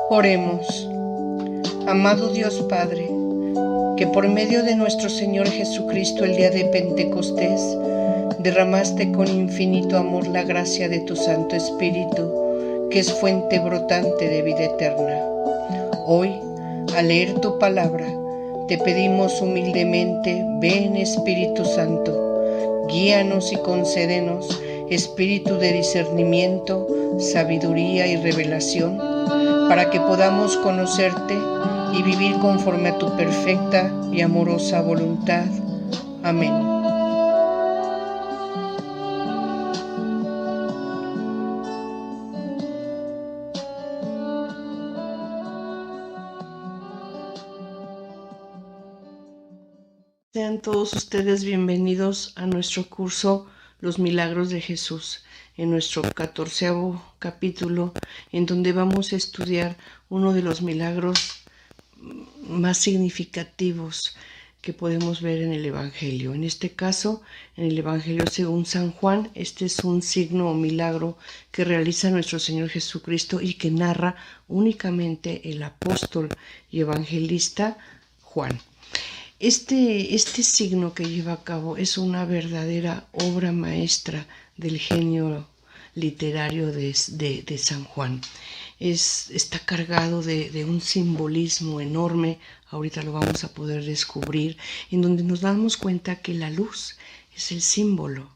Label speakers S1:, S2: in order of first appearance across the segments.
S1: Oremos. Amado Dios Padre, que por medio de nuestro Señor Jesucristo el día de Pentecostés derramaste con infinito amor la gracia de tu Santo Espíritu, que es fuente brotante de vida eterna. Hoy, al leer tu palabra, te pedimos humildemente, ven Espíritu Santo, guíanos y concédenos espíritu de discernimiento, sabiduría y revelación, para que podamos conocerte y vivir conforme a tu perfecta y amorosa voluntad. Amén. Sean todos ustedes bienvenidos a nuestro curso Los Milagros de Jesús, en nuestro 14º capítulo, en donde vamos a estudiar uno de los milagros más significativos que podemos ver en el Evangelio. En este caso, en el Evangelio según San Juan, este es un signo o milagro que realiza nuestro Señor Jesucristo y que narra únicamente el apóstol y evangelista Juan. Este signo que lleva a cabo es una verdadera obra maestra del genio literario de San Juan. Está cargado de un simbolismo enorme, ahorita lo vamos a poder descubrir, en donde nos damos cuenta que la luz es el símbolo,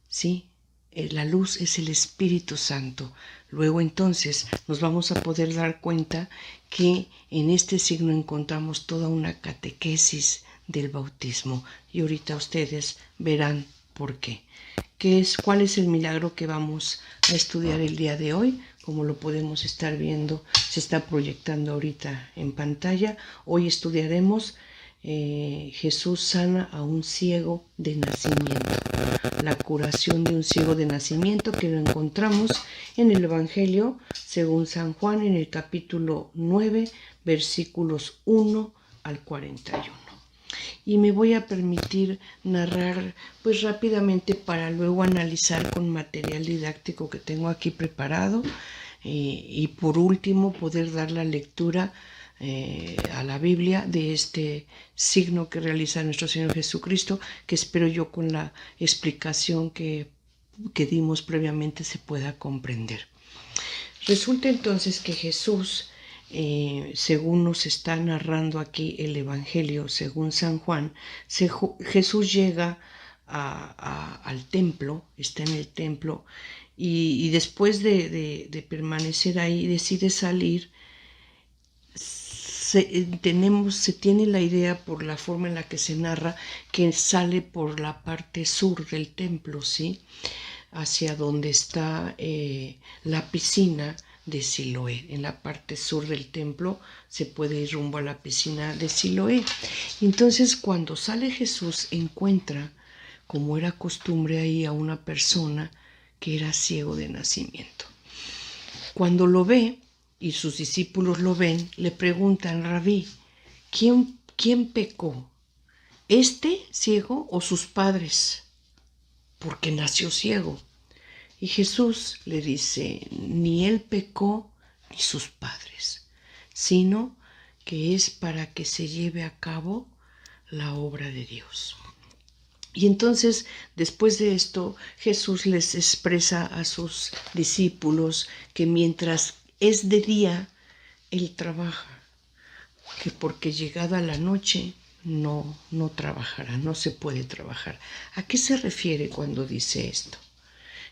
S1: ¿sí? La luz es el Espíritu Santo. Luego entonces nos vamos a poder dar cuenta que en este signo encontramos toda una catequesis del bautismo y ahorita ustedes verán por qué. ¿Cuál es el milagro que vamos a estudiar el día de hoy? Como lo podemos estar viendo, se está proyectando ahorita en pantalla. Hoy estudiaremos Jesús sana a un ciego de nacimiento. La curación de un ciego de nacimiento, que lo encontramos en el Evangelio según San Juan en el capítulo 9, versículos 1 al 41. Y me voy a permitir narrar pues rápidamente para luego analizar con material didáctico que tengo aquí preparado y por último poder dar la lectura a la Biblia de este signo que realiza nuestro Señor Jesucristo, que espero yo con la explicación que dimos previamente se pueda comprender. Resulta entonces que Jesús, según nos está narrando aquí el Evangelio según San Juan, Jesús llega al templo, está en el templo y después de permanecer ahí decide salir. Se tiene la idea por la forma en la que se narra que sale por la parte sur del templo, ¿sí? Hacia donde está la piscina de Siloé. En la parte sur del templo se puede ir rumbo a la piscina de Siloé. Entonces, cuando sale Jesús, encuentra, como era costumbre ahí, a una persona que era ciego de nacimiento. Cuando lo ve, y sus discípulos lo ven, le preguntan: Rabí, ¿quién pecó? ¿Este ciego o sus padres? Porque nació ciego. Y Jesús le dice: ni él pecó ni sus padres, sino que es para que se lleve a cabo la obra de Dios. Y entonces, después de esto, Jesús les expresa a sus discípulos que mientras es de día, Él trabaja, que porque llegada la noche no trabajará, no se puede trabajar. ¿A qué se refiere cuando dice esto?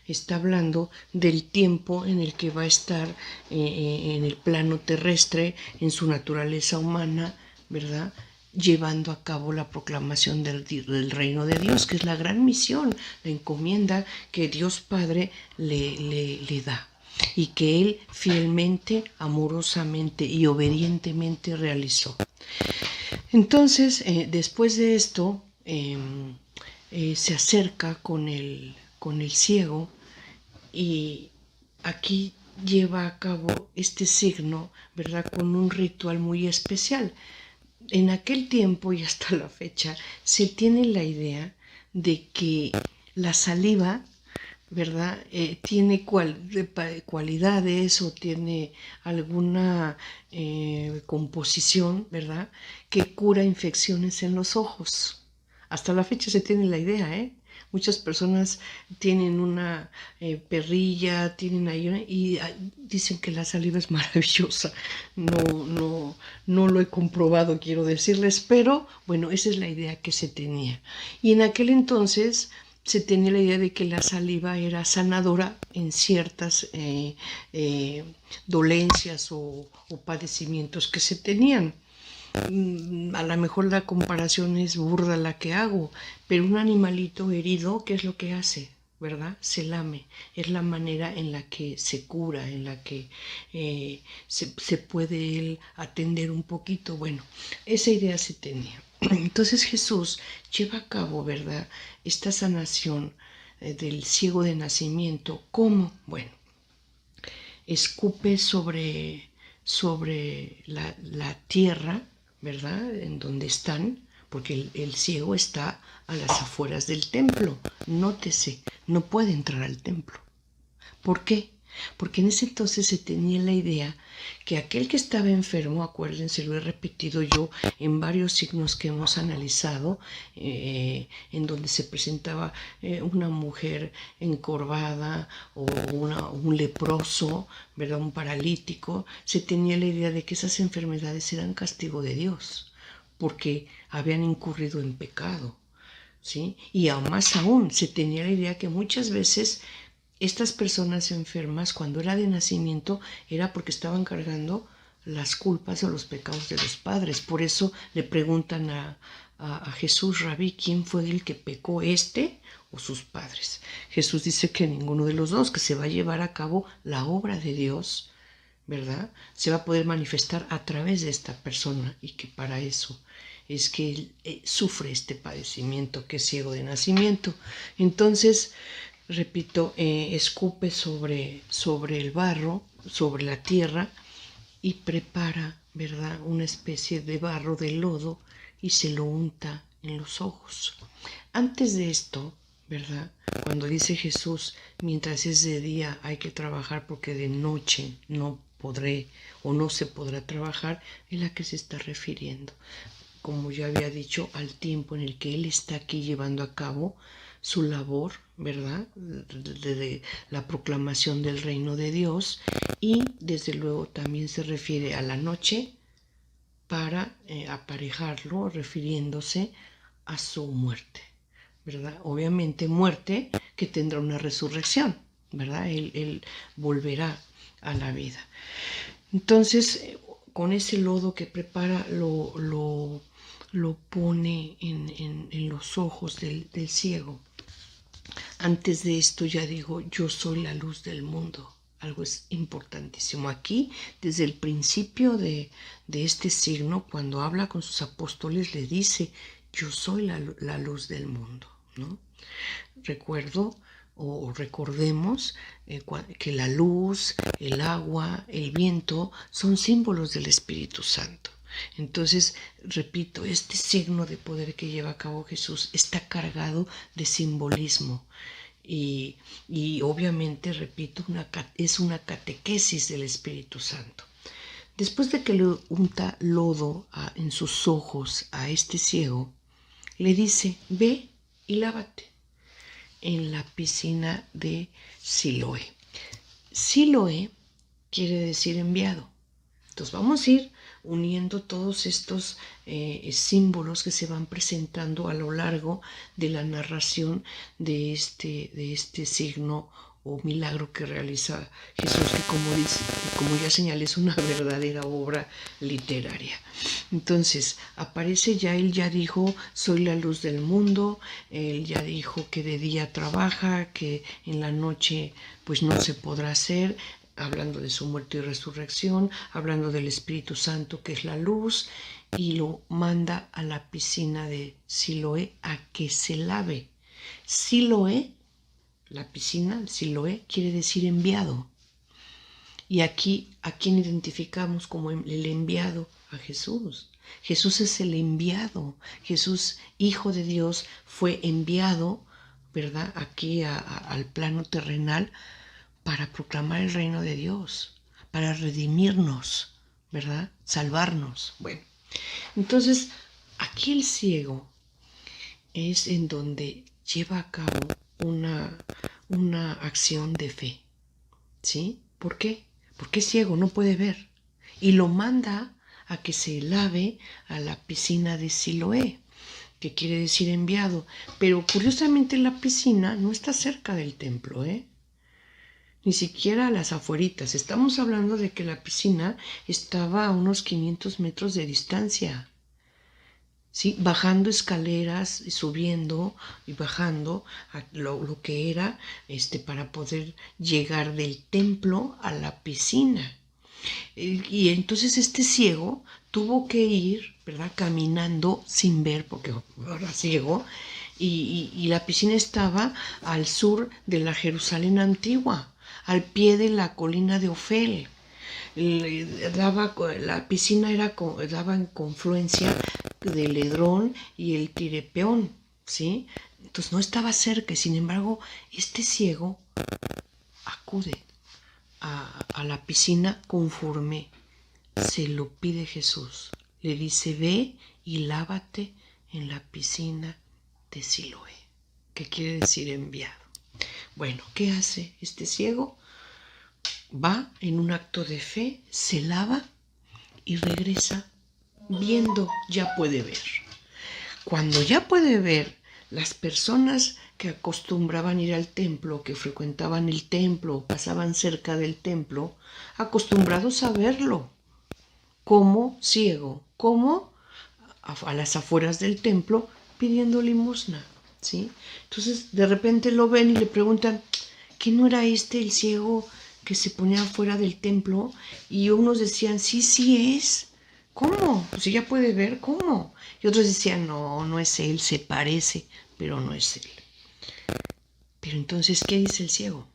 S1: Está hablando del tiempo en el que va a estar en el plano terrestre, en su naturaleza humana, ¿verdad?, llevando a cabo la proclamación del reino de Dios, que es la gran misión, la encomienda que Dios Padre le da y que Él fielmente, amorosamente y obedientemente realizó. Entonces, después de esto, se acerca con el ciego y aquí lleva a cabo este signo, ¿verdad?, con un ritual muy especial. En aquel tiempo y hasta la fecha se tiene la idea de que la saliva ¿verdad? Tiene cualidades o tiene alguna composición, ¿verdad? Que cura infecciones en los ojos. Hasta la fecha se tiene la idea, ¿eh? Muchas personas tienen una perrilla, tienen ahí y dicen que la saliva es maravillosa. No lo he comprobado, quiero decirles, pero bueno, esa es la idea que se tenía. Y en aquel entonces se tenía la idea de que la saliva era sanadora en ciertas dolencias o padecimientos que se tenían. A lo mejor la comparación es burda la que hago, pero un animalito herido, ¿qué es lo que hace? ¿Verdad? Se lame. Es la manera en la que se cura, en la que se puede él atender un poquito. Bueno, esa idea se tenía. Entonces Jesús lleva a cabo, ¿verdad?, esta sanación del ciego de nacimiento. ¿Cómo? Bueno, escupe sobre la tierra, ¿verdad?, en donde están, porque el ciego está a las afueras del templo. Nótese, no puede entrar al templo. ¿Por qué? Porque en ese entonces se tenía la idea que aquel que estaba enfermo, acuérdense, lo he repetido yo en varios signos que hemos analizado, en donde se presentaba una mujer encorvada o un leproso, ¿verdad?, un paralítico, se tenía la idea de que esas enfermedades eran castigo de Dios, porque habían incurrido en pecado, ¿sí? Y aún más aún, se tenía la idea que muchas veces estas personas enfermas, cuando era de nacimiento, era porque estaban cargando las culpas o los pecados de los padres. Por eso le preguntan a Jesús: Rabí, ¿quién fue el que pecó, este o sus padres? Jesús dice que ninguno de los dos, que se va a llevar a cabo la obra de Dios, ¿verdad? Se va a poder manifestar a través de esta persona, y que para eso es que él sufre este padecimiento, que es ciego de nacimiento. Entonces, repito, escupe sobre el barro, sobre la tierra, y prepara, ¿verdad?, una especie de barro de lodo y se lo unta en los ojos. Antes de esto, ¿verdad?, cuando dice Jesús, mientras es de día hay que trabajar porque de noche no podré o no se podrá trabajar, ¿es a qué se está refiriendo? Como ya había dicho, al tiempo en el que Él está aquí llevando a cabo su labor, ¿verdad?, de la proclamación del reino de Dios, y desde luego también se refiere a la noche para aparejarlo, refiriéndose a su muerte, ¿verdad? Obviamente muerte que tendrá una resurrección, ¿verdad? Él volverá a la vida. Entonces, con ese lodo que prepara, lo pone en los ojos del ciego. Antes de esto ya digo, yo soy la luz del mundo. Algo es importantísimo. Aquí, desde el principio de este signo, cuando habla con sus apóstoles, le dice: yo soy la luz del mundo, ¿no? Recuerdo o recordemos que la luz, el agua, el viento son símbolos del Espíritu Santo. Entonces, repito, este signo de poder que lleva a cabo Jesús está cargado de simbolismo. Y obviamente, repito, es una catequesis del Espíritu Santo. Después de que le unta lodo en sus ojos a este ciego, le dice: ve y lávate en la piscina de Siloé. Siloé quiere decir enviado. Entonces vamos a ir uniendo todos estos símbolos que se van presentando a lo largo de la narración de este signo o milagro que realiza Jesús, que como ya señalé, es una verdadera obra literaria. Entonces, aparece ya, él ya dijo: soy la luz del mundo. Él ya dijo que de día trabaja, que en la noche pues no se podrá hacer, hablando de su muerte y resurrección, hablando del Espíritu Santo, que es la luz, y lo manda a la piscina de Siloé a que se lave. Siloé, la piscina, Siloé, quiere decir enviado. Y aquí, ¿a quién identificamos como el enviado? A Jesús. Jesús es el enviado. Jesús, Hijo de Dios, fue enviado ¿verdad? Aquí al plano terrenal para proclamar el reino de Dios, para redimirnos, ¿verdad? Salvarnos. Bueno, entonces aquí el ciego es en donde lleva a cabo una acción de fe, ¿sí? ¿Por qué? Porque es ciego, no puede ver. Y lo manda a que se lave a la piscina de Siloé, que quiere decir enviado. Pero curiosamente la piscina no está cerca del templo, ni siquiera a las afueritas. Estamos hablando de que la piscina estaba a unos 500 metros de distancia. ¿Sí? Bajando escaleras, subiendo y bajando a lo que era para poder llegar del templo a la piscina. Y entonces este ciego tuvo que ir, ¿verdad? Caminando sin ver, porque era ciego, y la piscina estaba al sur de la Jerusalén antigua, al pie de la colina de Ofel. La piscina daba en confluencia del Edrón y el Tirepeón, ¿sí? Entonces no estaba cerca, sin embargo, este ciego acude a la piscina conforme se lo pide Jesús. Le dice, ve y lávate en la piscina de Siloé, que quiere decir enviado. Bueno, ¿qué hace este ciego? Va en un acto de fe, se lava y regresa viendo, ya puede ver. Cuando ya puede ver, las personas que acostumbraban ir al templo, que frecuentaban el templo, pasaban cerca del templo, acostumbrados a verlo como ciego, como a las afueras del templo pidiendo limosna, ¿sí? Entonces de repente lo ven y le preguntan, ¿qué no era este el ciego que se ponía afuera del templo? Y unos decían, sí, sí es. ¿Cómo? Pues ella puede ver, ¿cómo? Y otros decían, no, no es él, se parece, pero no es él. Pero entonces, ¿qué dice el ciego?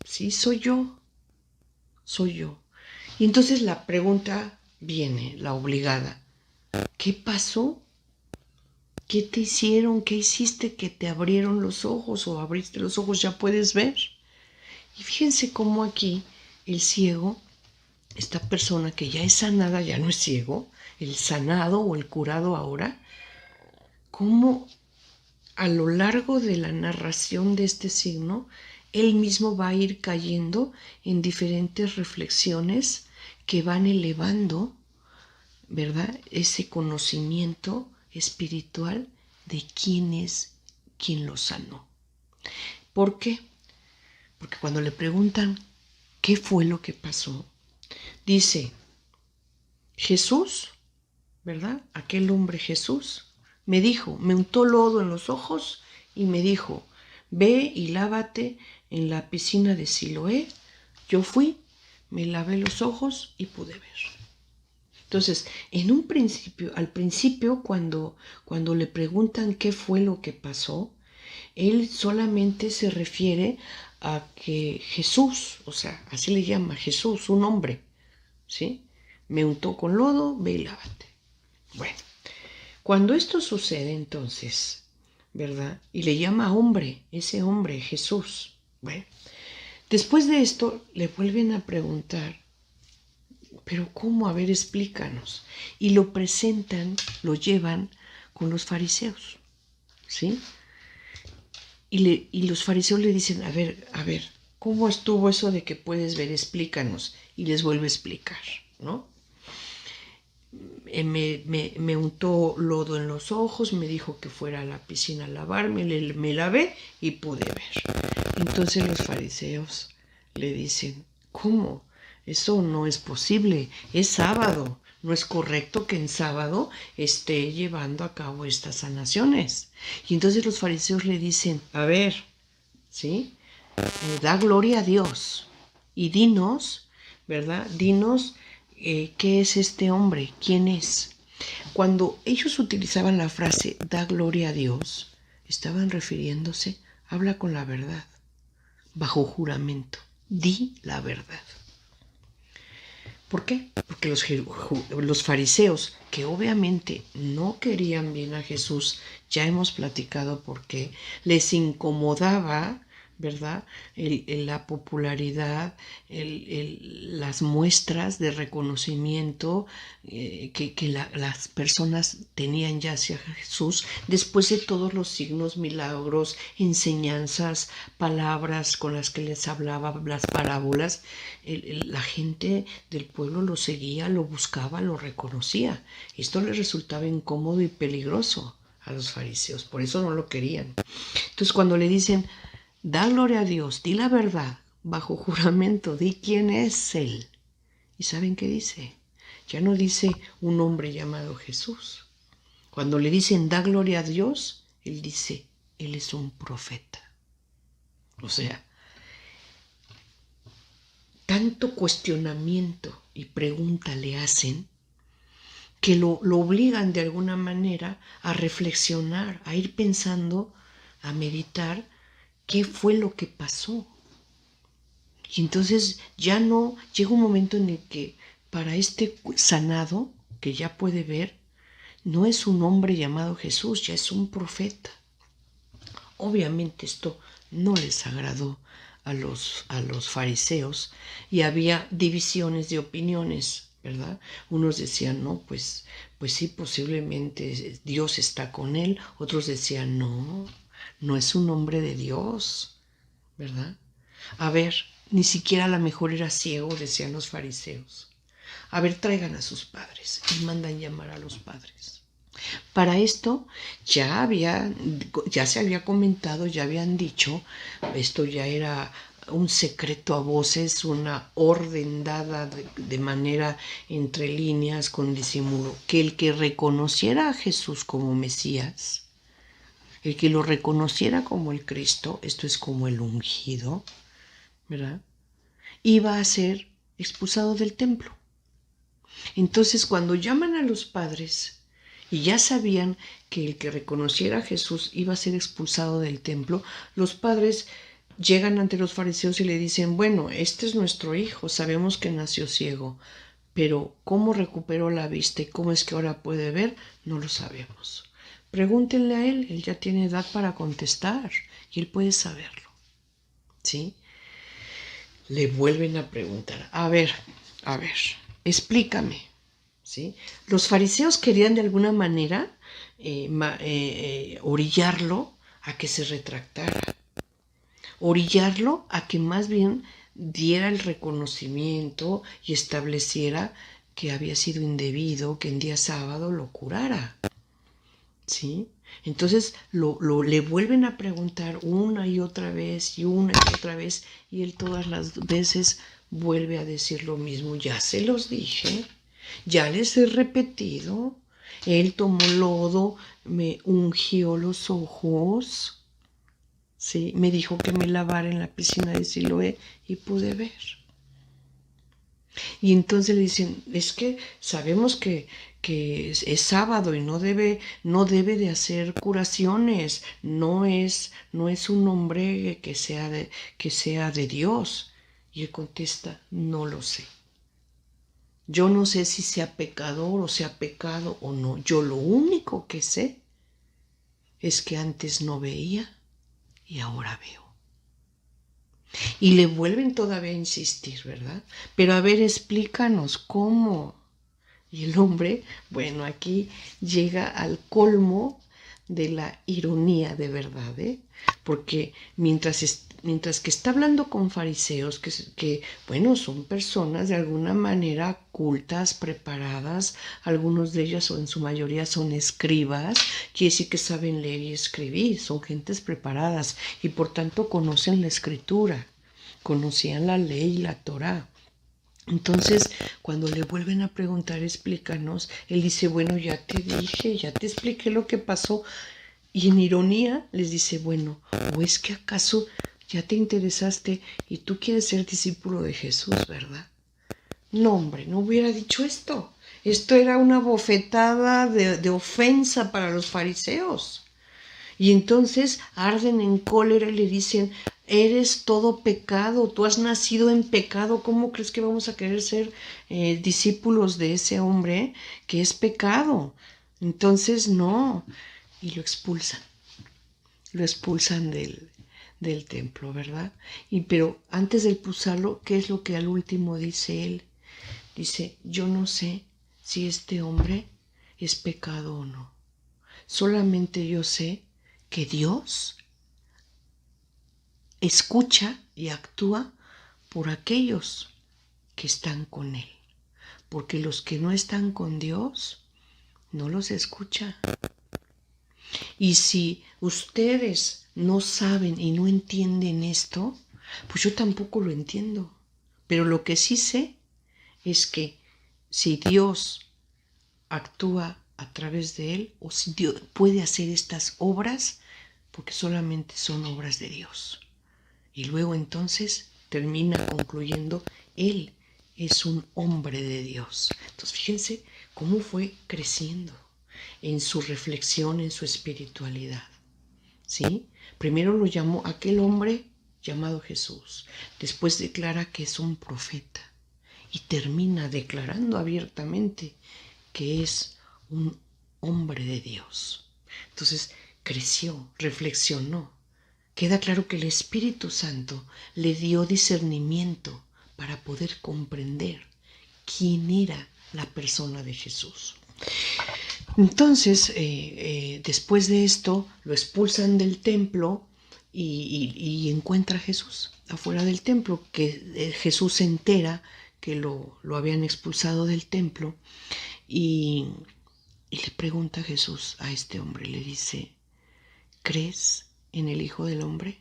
S1: Sí, soy yo, soy yo. Y entonces la pregunta viene, la obligada. ¿Qué pasó? ¿Qué te hicieron? ¿Qué hiciste que te abrieron los ojos o abriste los ojos? ¿Ya puedes ver? Y fíjense cómo aquí el ciego, esta persona que ya es sanada, ya no es ciego, el sanado o el curado ahora, cómo a lo largo de la narración de este signo, él mismo va a ir cayendo en diferentes reflexiones que van elevando, ¿verdad?, ese conocimiento espiritual de quién es quien lo sanó. ¿Por qué? Porque cuando le preguntan qué fue lo que pasó, dice, Jesús, ¿verdad? Aquel hombre Jesús me dijo, me untó lodo en los ojos y me dijo, ve y lávate en la piscina de Siloé. Yo fui, me lavé los ojos y pude ver. Entonces, al principio, cuando le preguntan qué fue lo que pasó, él solamente se refiere a que Jesús, o sea, así le llama Jesús, un hombre, ¿sí? Me untó con lodo, ve y lávate. Bueno, cuando esto sucede entonces, ¿verdad? Y le llama hombre, ese hombre, Jesús. Bueno, después de esto le vuelven a preguntar, pero ¿cómo? A ver, explícanos. Y lo presentan, lo llevan con los fariseos, ¿sí? Y los fariseos le dicen, a ver, ¿cómo estuvo eso de que puedes ver? Explícanos. Y les vuelve a explicar, ¿no? Me untó lodo en los ojos, me dijo que fuera a la piscina a lavarme, me lavé y pude ver. Entonces los fariseos le dicen, ¿cómo? Eso no es posible, es sábado. No es correcto que en sábado esté llevando a cabo estas sanaciones. Y entonces los fariseos le dicen, a ver, ¿sí? Da gloria a Dios y dinos, ¿verdad? Dinos qué es este hombre, quién es. Cuando ellos utilizaban la frase da gloria a Dios, estaban refiriéndose, habla con la verdad, bajo juramento, di la verdad. ¿Por qué? Porque los fariseos, que obviamente no querían bien a Jesús, ya hemos platicado por qué, les incomodaba, ¿verdad? La popularidad, las muestras de reconocimiento que las personas tenían ya hacia Jesús después de todos los signos, milagros, enseñanzas, palabras con las que les hablaba, las parábolas. La gente del pueblo lo seguía, lo buscaba, lo reconocía. Esto les resultaba incómodo y peligroso a los fariseos, por eso no lo querían. Entonces cuando le dicen, da gloria a Dios, di la verdad, bajo juramento, di quién es Él. ¿Y saben qué dice? Ya no dice un hombre llamado Jesús. Cuando le dicen, da gloria a Dios, Él dice, Él es un profeta. O sea, tanto cuestionamiento y pregunta le hacen que lo obligan de alguna manera a reflexionar, a ir pensando, a meditar qué fue lo que pasó. Y entonces ya no, llega un momento en el que para este sanado, que ya puede ver, no es un hombre llamado Jesús, ya es un profeta. Obviamente esto no les agradó a los fariseos y había divisiones de opiniones, ¿verdad? Unos decían, no, pues sí, posiblemente Dios está con él. Otros decían, no, no es un hombre de Dios, ¿verdad? A ver, ni siquiera a lo mejor era ciego, decían los fariseos. A ver, traigan a sus padres y mandan llamar a los padres. Para esto ya se había comentado, ya habían dicho, esto ya era un secreto a voces, una orden dada de manera entre líneas con disimulo, que el que reconociera a Jesús como Mesías, el que lo reconociera como el Cristo, esto es como el ungido, ¿verdad? Iba a ser expulsado del templo. Entonces, cuando llaman a los padres y ya sabían que el que reconociera a Jesús iba a ser expulsado del templo, los padres llegan ante los fariseos y le dicen, bueno, este es nuestro hijo, sabemos que nació ciego, pero cómo recuperó la vista y cómo es que ahora puede ver, no lo sabemos. Pregúntenle a él ya tiene edad para contestar y él puede saberlo, ¿sí? Le vuelven a preguntar, a ver, explícame, ¿sí? Los fariseos querían de alguna manera orillarlo a que se retractara, orillarlo a que más bien diera el reconocimiento y estableciera que había sido indebido, que en día sábado lo curara, ¿sí? Entonces le vuelven a preguntar una y otra vez y otra vez y él todas las veces vuelve a decir lo mismo. Ya se los dije, ya les he repetido. Él tomó lodo, me ungió los ojos, ¿sí? Me dijo que me lavara en la piscina de Siloé y pude ver. Y entonces le dicen, es que sabemos que es sábado y no debe de hacer curaciones, no es un hombre que sea de Dios. Y él contesta, no lo sé. Yo no sé si sea pecador o sea pecado o no. Yo lo único que sé es que antes no veía y ahora veo. Y le vuelven todavía a insistir, ¿verdad? Pero a ver, explícanos cómo. Y el hombre, bueno, aquí llega al colmo de la ironía de verdad, ¿eh? Porque mientras que está hablando con fariseos, que, bueno, son personas de alguna manera cultas, preparadas, algunos de ellos o en su mayoría son escribas, quiere decir que saben leer y escribir, son gentes preparadas y por tanto conocen la escritura, conocían la ley y la Torá. Entonces, cuando le vuelven a preguntar, explícanos, él dice, bueno, ya te dije, ya te expliqué lo que pasó. Y en ironía les dice, bueno, ¿o es que acaso ya te interesaste y tú quieres ser discípulo de Jesús, verdad? No, hombre, no hubiera dicho esto. Esto era una bofetada de ofensa para los fariseos. Y entonces arden en cólera y le dicen, eres todo pecado, tú has nacido en pecado, ¿cómo crees que vamos a querer ser discípulos de ese hombre que es pecado? Entonces no, y lo expulsan del templo, ¿verdad? Pero antes de expulsarlo, ¿qué es lo que al último dice él? Dice, yo no sé si este hombre es pecado o no. Solamente yo sé que Dios escucha y actúa por aquellos que están con Él. Porque los que no están con Dios, no los escucha. Y si ustedes no saben y no entienden esto, pues yo tampoco lo entiendo. Pero lo que sí sé es que si Dios actúa a través de Él, o si Dios puede hacer estas obras, porque solamente son obras de Dios. Y luego entonces termina concluyendo, Él es un hombre de Dios. Entonces fíjense cómo fue creciendo en su reflexión, en su espiritualidad. ¿Sí? Primero lo llamó aquel hombre llamado Jesús. Después declara que es un profeta. Y termina declarando abiertamente que es un hombre de Dios. Entonces creció, reflexionó. Queda claro que el Espíritu Santo le dio discernimiento para poder comprender quién era la persona de Jesús. Entonces, después de esto, lo expulsan del templo y encuentra a Jesús afuera del templo, que Jesús se entera que lo habían expulsado del templo y le pregunta a Jesús a este hombre, le dice, ¿crees en el Hijo del Hombre?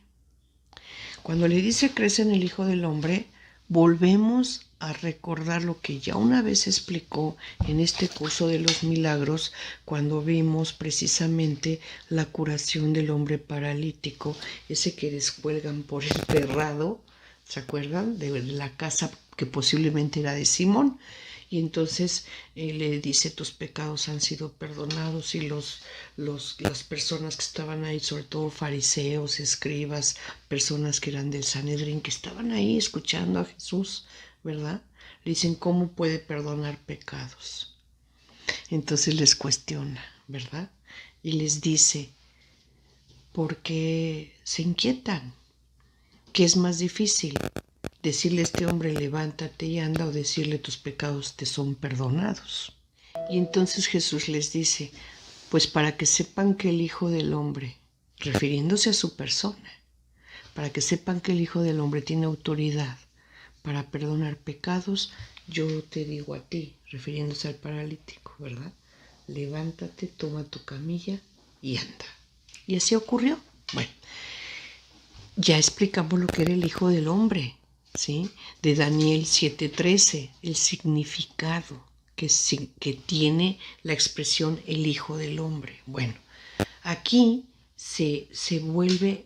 S1: Cuando le dice crees en el Hijo del Hombre, volvemos a recordar lo que ya una vez explicó en este curso de los milagros, cuando vimos precisamente la curación del hombre paralítico, ese que descuelgan por el terrado, ¿se acuerdan? De la casa que posiblemente era de Simón. Y entonces le dice, tus pecados han sido perdonados, y las personas que estaban ahí, sobre todo fariseos, escribas, personas que eran del Sanedrín, que estaban ahí escuchando a Jesús, ¿verdad? Le dicen, ¿cómo puede perdonar pecados? Entonces les cuestiona, ¿verdad? Y les dice, ¿por qué se inquietan? ¿Qué es más difícil? Decirle a este hombre, levántate y anda, o decirle, tus pecados te son perdonados. Y entonces Jesús les dice, pues para que sepan que el Hijo del Hombre, refiriéndose a su persona, para que sepan que el Hijo del Hombre tiene autoridad para perdonar pecados, yo te digo a ti, refiriéndose al paralítico, ¿verdad? Levántate, toma tu camilla y anda. Y así ocurrió. Bueno, ya explicamos lo que era el Hijo del Hombre, ¿sí? De Daniel 7:13, el significado que tiene la expresión el Hijo del Hombre. Bueno, aquí se vuelve,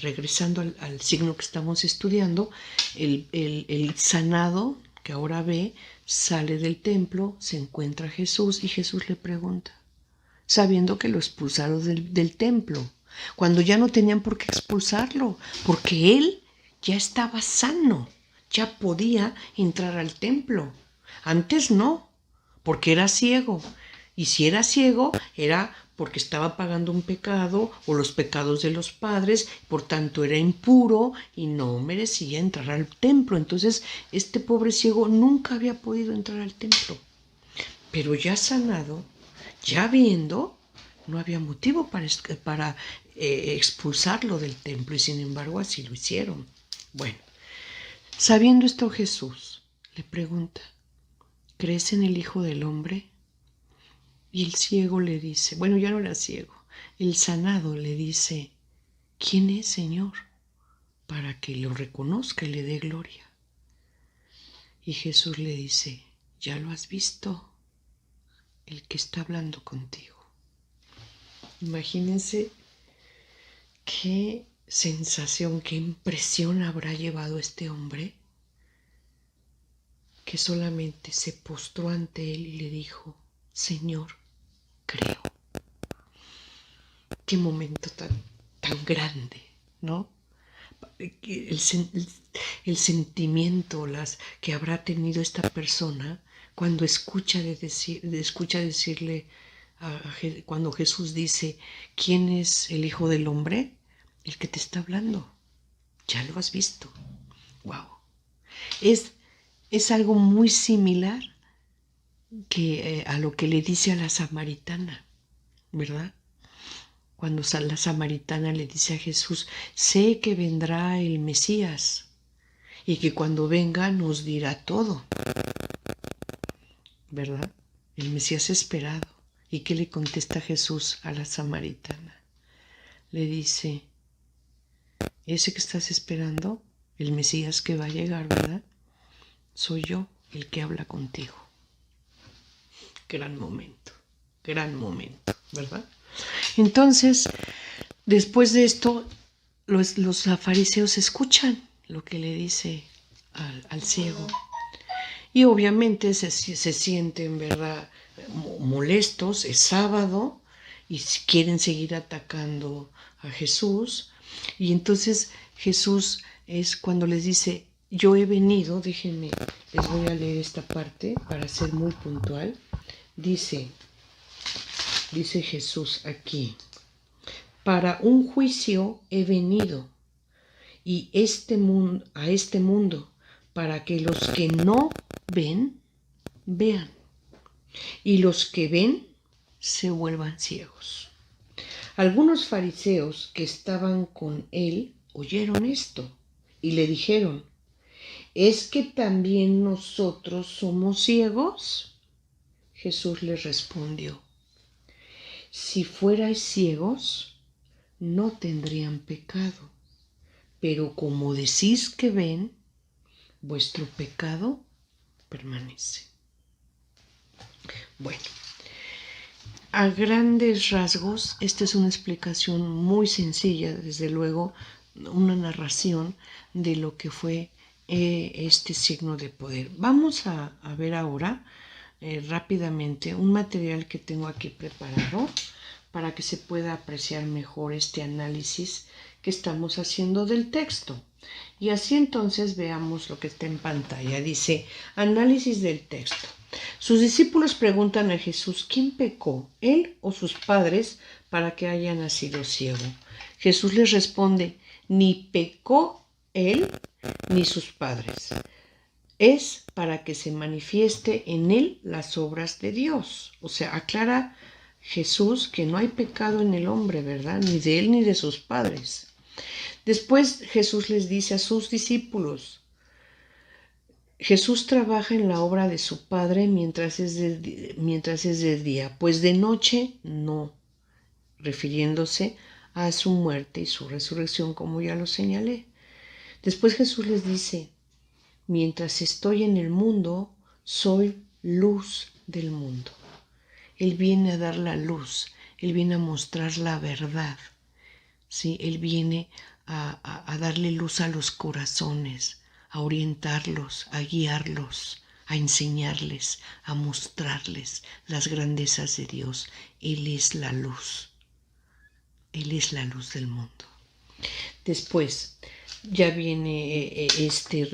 S1: regresando al signo que estamos estudiando, el sanado que ahora ve, sale del templo, se encuentra a Jesús y Jesús le pregunta, sabiendo que lo expulsaron del templo, cuando ya no tenían por qué expulsarlo, porque él ya estaba sano, ya podía entrar al templo. Antes no, porque era ciego. Y si era ciego, era porque estaba pagando un pecado o los pecados de los padres, por tanto era impuro y no merecía entrar al templo. Entonces, este pobre ciego nunca había podido entrar al templo. Pero ya sanado, ya viendo, no había motivo para expulsarlo del templo, y sin embargo así lo hicieron. Bueno, sabiendo esto, Jesús le pregunta, ¿crees en el Hijo del Hombre? Y el ciego le dice, bueno, ya no era ciego, el sanado le dice, ¿quién es, Señor? Para que lo reconozca y le dé gloria. Y Jesús le dice, ya lo has visto, el que está hablando contigo. Imagínense qué sensación, qué impresión habrá llevado este hombre, que solamente se postró ante él y le dijo, Señor, creo. Qué momento tan grande, ¿no? el sentimiento que habrá tenido esta persona cuando escucha decirle, cuando Jesús dice, ¿quién es el Hijo del Hombre? El que te está hablando. Ya lo has visto. Wow. Es algo muy similar a lo que le dice a la samaritana, ¿verdad? Cuando la samaritana le dice a Jesús, sé que vendrá el Mesías y que cuando venga nos dirá todo, ¿verdad? El Mesías esperado. ¿Y qué le contesta Jesús a la samaritana? Le dice, ese que estás esperando, el Mesías que va a llegar, ¿verdad? Soy yo el que habla contigo. Gran momento, ¿verdad? Entonces, después de esto, los fariseos escuchan lo que le dice al ciego. Y obviamente se sienten, ¿verdad?, molestos. Es sábado y quieren seguir atacando a Jesús. Y entonces Jesús es cuando les dice, yo he venido, déjenme, les voy a leer esta parte para ser muy puntual. Dice Jesús aquí, para un juicio he venido y a este mundo, para que los que no ven, vean, y los que ven, se vuelvan ciegos. Algunos fariseos que estaban con él oyeron esto y le dijeron, ¿es que también nosotros somos ciegos? Jesús les respondió, si fuerais ciegos, no tendrían pecado, pero como decís que ven, vuestro pecado permanece. Bueno, a grandes rasgos, esta es una explicación muy sencilla, desde luego, una narración de lo que fue este signo de poder. Vamos a ver ahora rápidamente un material que tengo aquí preparado para que se pueda apreciar mejor este análisis que estamos haciendo del texto. Y así entonces veamos lo que está en pantalla. Dice, análisis del texto. Sus discípulos preguntan a Jesús, ¿quién pecó, él o sus padres, para que haya nacido ciego? Jesús les responde, ni pecó él ni sus padres. Es para que se manifieste en él las obras de Dios. O sea, aclara Jesús que no hay pecado en el hombre, ¿verdad? Ni de él ni de sus padres. Después Jesús les dice a sus discípulos, Jesús trabaja en la obra de su Padre mientras es de día, pues de noche no, refiriéndose a su muerte y su resurrección, como ya lo señalé. Después Jesús les dice, mientras estoy en el mundo, soy luz del mundo. Él viene a dar la luz, Él viene a mostrar la verdad, ¿sí? Él viene a darle luz a los corazones, a orientarlos, a guiarlos, a enseñarles, a mostrarles las grandezas de Dios. Él es la luz. Él es la luz del mundo. Después ya viene este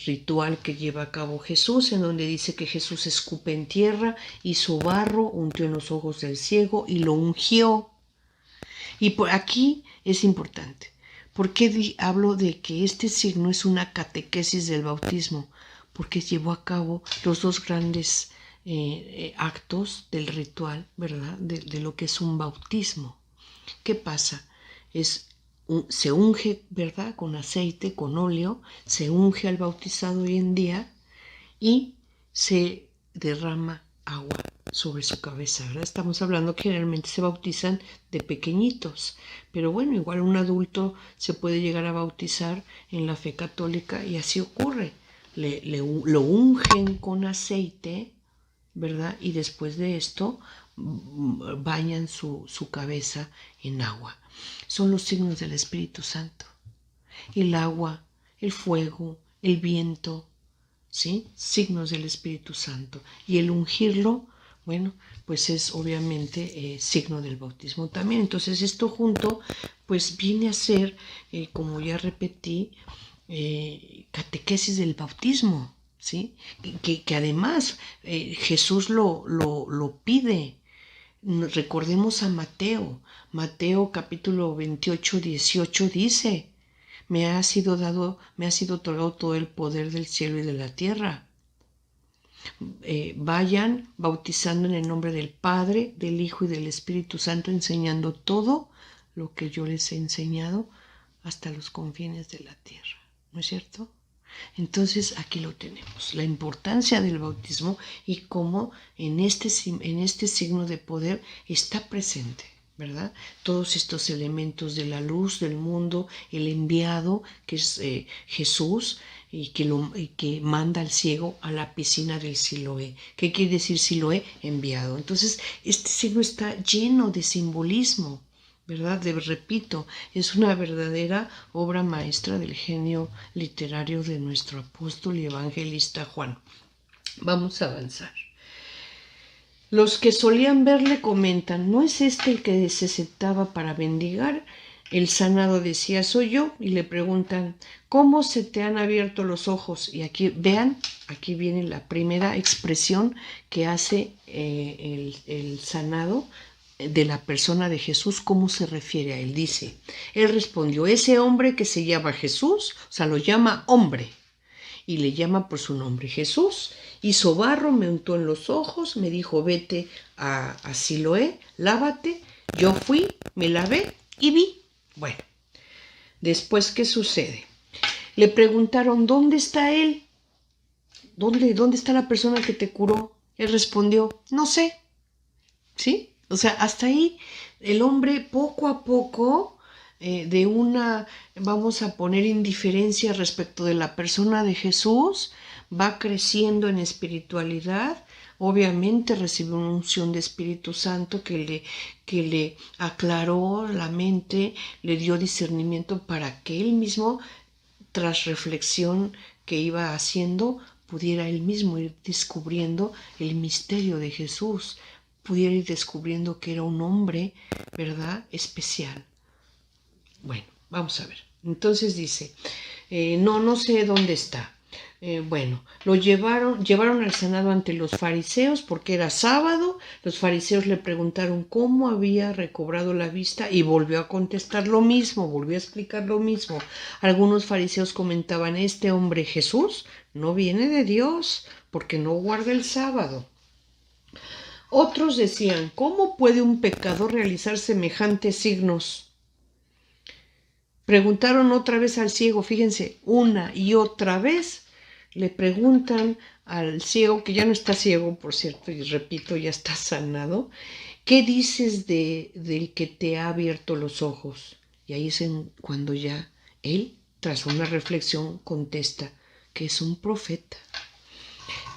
S1: ritual que lleva a cabo Jesús, en donde dice que Jesús escupe en tierra, hizo barro, ungió en los ojos del ciego y lo ungió. Y por aquí es importante. ¿Por qué hablo de que este signo es una catequesis del bautismo? Porque llevó a cabo los dos grandes actos del ritual, ¿verdad? De lo que es un bautismo. ¿Qué pasa? Se unge, ¿verdad? Con aceite, con óleo, se unge al bautizado hoy en día y se derrama agua sobre su cabeza, ¿verdad? Estamos hablando que generalmente se bautizan de pequeñitos, pero bueno, igual un adulto se puede llegar a bautizar en la fe católica y así ocurre. Lo ungen con aceite, ¿verdad? Y después de esto bañan su cabeza en agua. Son los signos del Espíritu Santo. El agua, el fuego, el viento, ¿sí? Signos del Espíritu Santo. Y el ungirlo, Bueno, pues es obviamente signo del bautismo también. Entonces esto junto pues viene a ser, como ya repetí, catequesis del bautismo, ¿sí? Que además Jesús lo pide. Recordemos a Mateo. Mateo capítulo 28, 18 dice, me ha sido otorgado todo el poder del cielo y de la tierra. Vayan bautizando en el nombre del Padre, del Hijo y del Espíritu Santo, enseñando todo lo que yo les he enseñado hasta los confines de la tierra. ¿No es cierto? Entonces aquí lo tenemos, la importancia del bautismo y cómo en este signo de poder está presente, ¿verdad? Todos estos elementos de la luz del mundo, el enviado que es Jesús y que manda al ciego a la piscina del Siloé. ¿Qué quiere decir Siloé? Enviado. Entonces este signo está lleno de simbolismo, ¿verdad? Repito, es una verdadera obra maestra del genio literario de nuestro apóstol y evangelista Juan. Vamos a avanzar. Los que solían verle comentan, ¿no es este el que se sentaba para mendigar? El sanado decía, soy yo, y le preguntan, ¿cómo se te han abierto los ojos? Y aquí, vean, aquí viene la primera expresión que hace el sanado de la persona de Jesús, ¿cómo se refiere a él? Dice, él respondió, ese hombre que se llama Jesús, o sea, lo llama hombre, y le llama por su nombre Jesús, hizo barro, me untó en los ojos, me dijo, vete a Siloé, lávate, yo fui, me lavé y vi. Bueno, después, ¿qué sucede? Le preguntaron, ¿dónde está él? ¿Dónde está la persona que te curó? Él respondió, no sé. ¿Sí? O sea, hasta ahí el hombre poco a poco, de una, vamos a poner indiferencia respecto de la persona de Jesús, va creciendo en espiritualidad. Obviamente recibió una unción de Espíritu Santo que le aclaró la mente, le dio discernimiento para que él mismo, tras reflexión que iba haciendo, pudiera él mismo ir descubriendo el misterio de Jesús, pudiera ir descubriendo que era un hombre, ¿verdad?, especial. Bueno, vamos a ver. Entonces dice, no sé dónde está. Bueno, lo llevaron al sanado ante los fariseos porque era sábado. Los fariseos le preguntaron cómo había recobrado la vista y volvió a contestar lo mismo, volvió a explicar lo mismo. Algunos fariseos comentaban, este hombre Jesús no viene de Dios porque no guarda el sábado. Otros decían, ¿cómo puede un pecador realizar semejantes signos? Preguntaron otra vez al ciego, fíjense, una y otra vez le preguntan al ciego, que ya no está ciego, por cierto, y repito, ya está sanado, ¿qué dices del que te ha abierto los ojos? Y ahí es cuando ya él, tras una reflexión, contesta que es un profeta.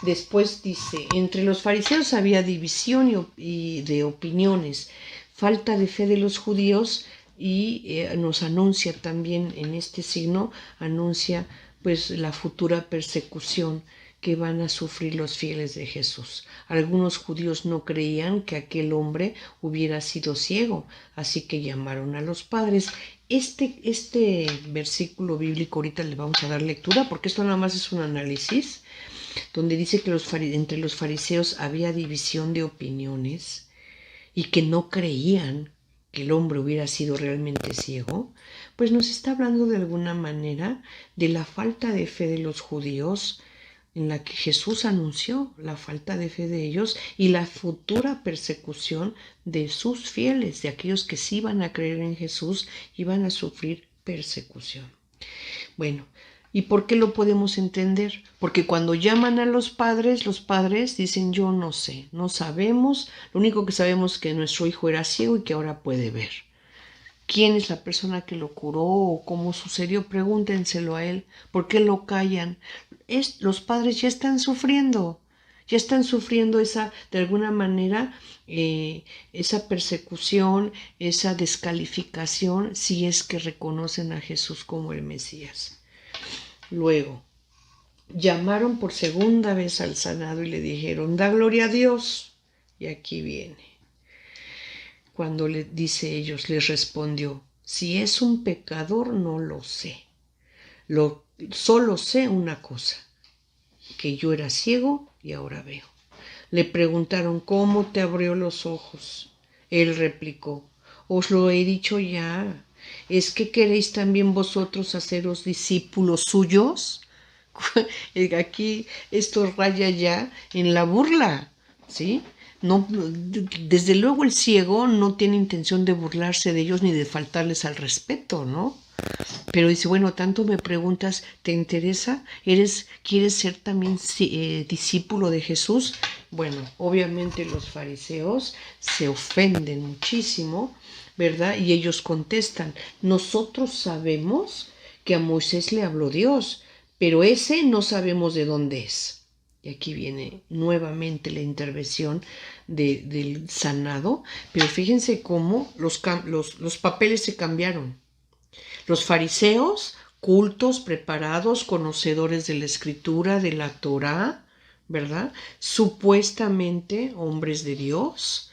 S1: Después dice, entre los fariseos había división y de opiniones, falta de fe de los judíos, y nos anuncia también en este signo, anuncia pues la futura persecución que van a sufrir los fieles de Jesús. Algunos judíos no creían que aquel hombre hubiera sido ciego, así que llamaron a los padres. Este versículo bíblico ahorita le vamos a dar lectura porque esto nada más es un análisis, donde dice que entre los fariseos había división de opiniones y que no creían que el hombre hubiera sido realmente ciego, pues nos está hablando de alguna manera de la falta de fe de los judíos, en la que Jesús anunció la falta de fe de ellos y la futura persecución de sus fieles, de aquellos que sí iban a creer en Jesús, iban a sufrir persecución. Bueno, ¿y por qué lo podemos entender? Porque cuando llaman a los padres dicen, yo no sé, no sabemos, lo único que sabemos es que nuestro hijo era ciego y que ahora puede ver. ¿Quién es la persona que lo curó o cómo sucedió? Pregúntenselo a él. ¿Por qué lo callan? Los padres ya están sufriendo esa, de alguna manera, esa persecución, esa descalificación, si es que reconocen a Jesús como el Mesías. Luego, llamaron por segunda vez al sanado y le dijeron, da gloria a Dios. Y aquí viene. Cuando le dice ellos, les respondió, si es un pecador no lo sé. Solo sé una cosa, que yo era ciego y ahora veo. Le preguntaron, ¿cómo te abrió los ojos? Él replicó, os lo he dicho ya. ¿Es que queréis también vosotros haceros discípulos suyos? Aquí esto raya ya en la burla, ¿sí? No, desde luego el ciego no tiene intención de burlarse de ellos ni de faltarles al respeto, ¿no? Pero dice, bueno, tanto me preguntas, ¿te interesa? ¿Quieres ser también discípulo de Jesús? Bueno, obviamente los fariseos se ofenden muchísimo, ¿verdad? Y ellos contestan, nosotros sabemos que a Moisés le habló Dios, pero ese no sabemos de dónde es. Y aquí viene nuevamente la intervención del sanado, pero fíjense cómo los papeles se cambiaron. Los fariseos, cultos, preparados, conocedores de la escritura, de la Torá, ¿verdad? Supuestamente hombres de Dios.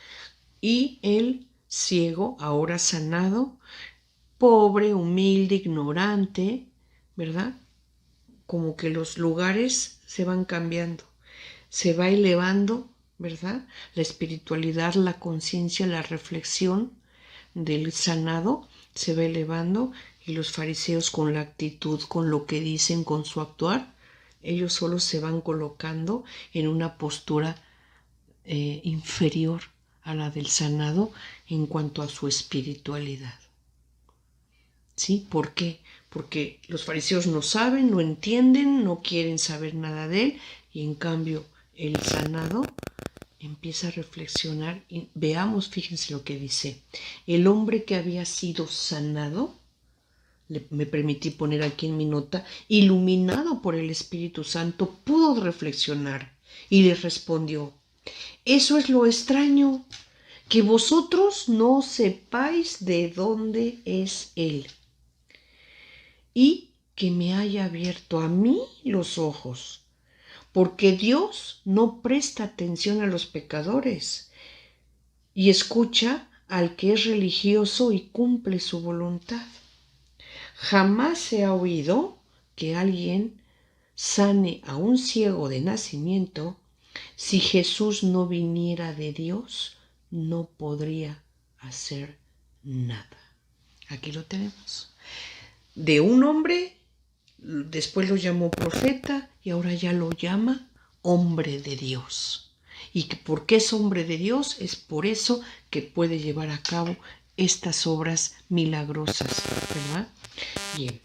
S1: Y el ciego, ahora sanado, pobre, humilde, ignorante, ¿verdad? Como que los lugares se van cambiando, se va elevando, ¿verdad? La espiritualidad, la conciencia, la reflexión del sanado se va elevando y los fariseos con la actitud, con lo que dicen, con su actuar, ellos solo se van colocando en una postura inferior a la del sanado en cuanto a su espiritualidad. ¿Sí? ¿Por qué? Porque los fariseos no saben, no entienden, no quieren saber nada de él y en cambio el sanado empieza a reflexionar y veamos, fíjense lo que dice. El hombre que había sido sanado, me permití poner aquí en mi nota, iluminado por el Espíritu Santo, pudo reflexionar y le respondió, eso es lo extraño, que vosotros no sepáis de dónde es Él y que me haya abierto a mí los ojos, porque Dios no presta atención a los pecadores y escucha al que es religioso y cumple su voluntad. Jamás se ha oído que alguien sane a un ciego de nacimiento. Si Jesús no viniera de Dios, no podría hacer nada. Aquí lo tenemos. De un hombre, después lo llamó profeta y ahora ya lo llama hombre de Dios. Y que porque es hombre de Dios, es por eso que puede llevar a cabo estas obras milagrosas, ¿verdad? Bien.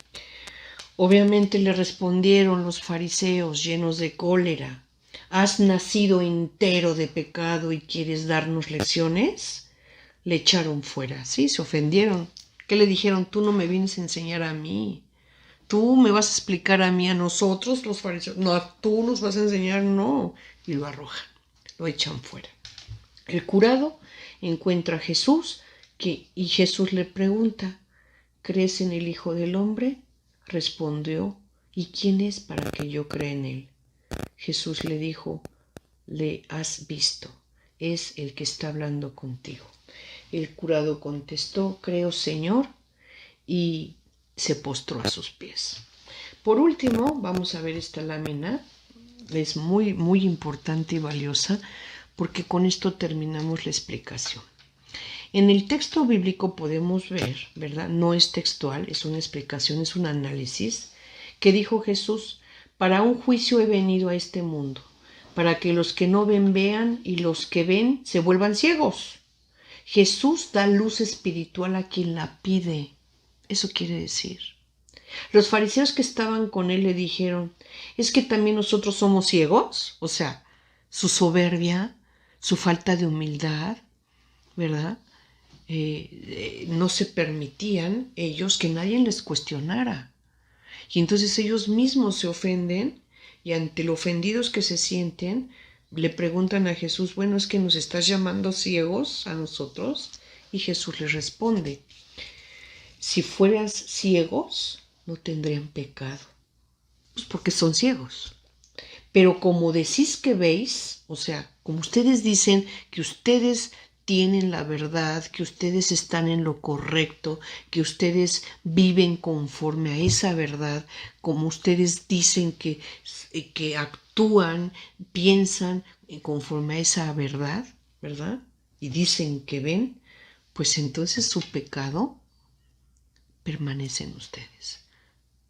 S1: Obviamente le respondieron los fariseos llenos de cólera. ¿Has nacido entero de pecado y quieres darnos lecciones? Le echaron fuera, ¿sí? Se ofendieron. ¿Qué le dijeron? Tú no me vienes a enseñar a mí. Tú me vas a explicar a mí, a nosotros los fariseos. No, tú nos vas a enseñar, no. Y lo arrojan, lo echan fuera. El curado encuentra a Jesús y Jesús le pregunta, ¿crees en el Hijo del Hombre? Respondió, ¿y quién es para que yo crea en él? Jesús le dijo, le has visto, es el que está hablando contigo. El curado contestó, creo, Señor, y se postró a sus pies. Por último, vamos a ver esta lámina. Es muy, muy importante y valiosa porque con esto terminamos la explicación. En el texto bíblico podemos ver, ¿verdad? No es textual, es una explicación, es un análisis, que dijo Jesús, para un juicio he venido a este mundo, para que los que no ven vean y los que ven se vuelvan ciegos. Jesús da luz espiritual a quien la pide. Eso quiere decir. Los fariseos que estaban con él le dijeron, ¿es que también nosotros somos ciegos? O sea, su soberbia, su falta de humildad, ¿verdad? No se permitían ellos que nadie les cuestionara. Y entonces ellos mismos se ofenden y ante lo ofendidos que se sienten, le preguntan a Jesús, bueno, ¿es que nos estás llamando ciegos a nosotros? Y Jesús les responde, si fueras ciegos, no tendrían pecado, pues porque son ciegos. Pero como decís que veis, o sea, Como ustedes dicen que ustedes tienen la verdad, que ustedes están en lo correcto, que ustedes viven conforme a esa verdad, como ustedes dicen que actúan, piensan conforme a esa verdad, ¿verdad? Y dicen que ven, pues entonces su pecado permanece en ustedes,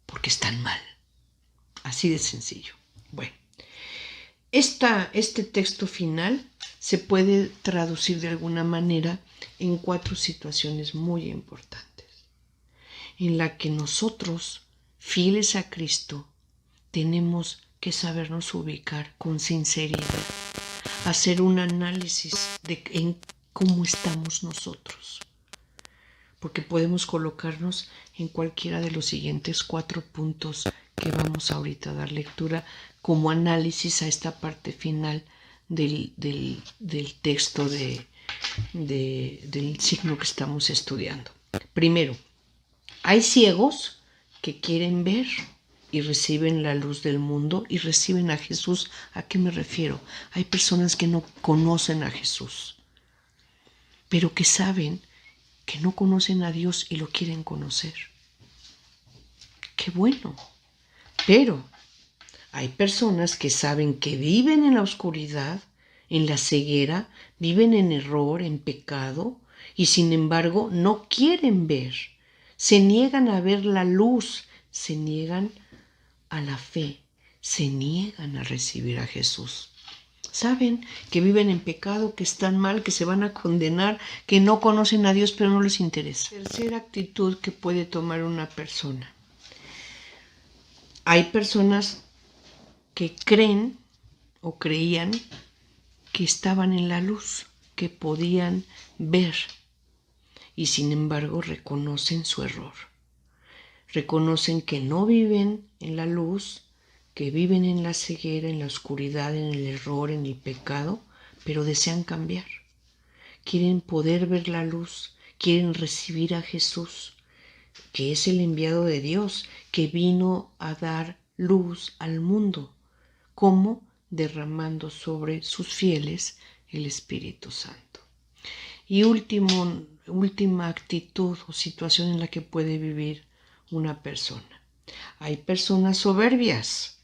S1: porque están mal. Así de sencillo. Bueno, este texto final se puede traducir de alguna manera en 4 situaciones muy importantes, en la que nosotros, fieles a Cristo, tenemos que sabernos ubicar con sinceridad, hacer un análisis en cómo estamos nosotros, porque podemos colocarnos en cualquiera de los siguientes 4 puntos que vamos ahorita a dar lectura como análisis a esta parte final del texto del signo que estamos estudiando. Primero, hay ciegos que quieren ver y reciben la luz del mundo y reciben a Jesús. ¿A qué me refiero? Hay personas que no conocen a Jesús, pero que saben que no conocen a Dios y lo quieren conocer. ¡Qué bueno! Pero hay personas que saben que viven en la oscuridad, en la ceguera, viven en error, en pecado, y sin embargo no quieren ver. Se niegan a ver la luz, se niegan a la fe, se niegan a recibir a Jesús. Saben que viven en pecado, que están mal, que se van a condenar, que no conocen a Dios, pero no les interesa. Tercera actitud que puede tomar una persona. Hay personas que creen o creían que estaban en la luz, que podían ver, y sin embargo reconocen su error. Reconocen que no viven en la luz, que viven en la ceguera, en la oscuridad, en el error, en el pecado, pero desean cambiar. Quieren poder ver la luz, quieren recibir a Jesús, que es el enviado de Dios, que vino a dar luz al mundo. ¿Cómo? Derramando sobre sus fieles el Espíritu Santo. Y última actitud o situación en la que puede vivir una persona. Hay personas soberbias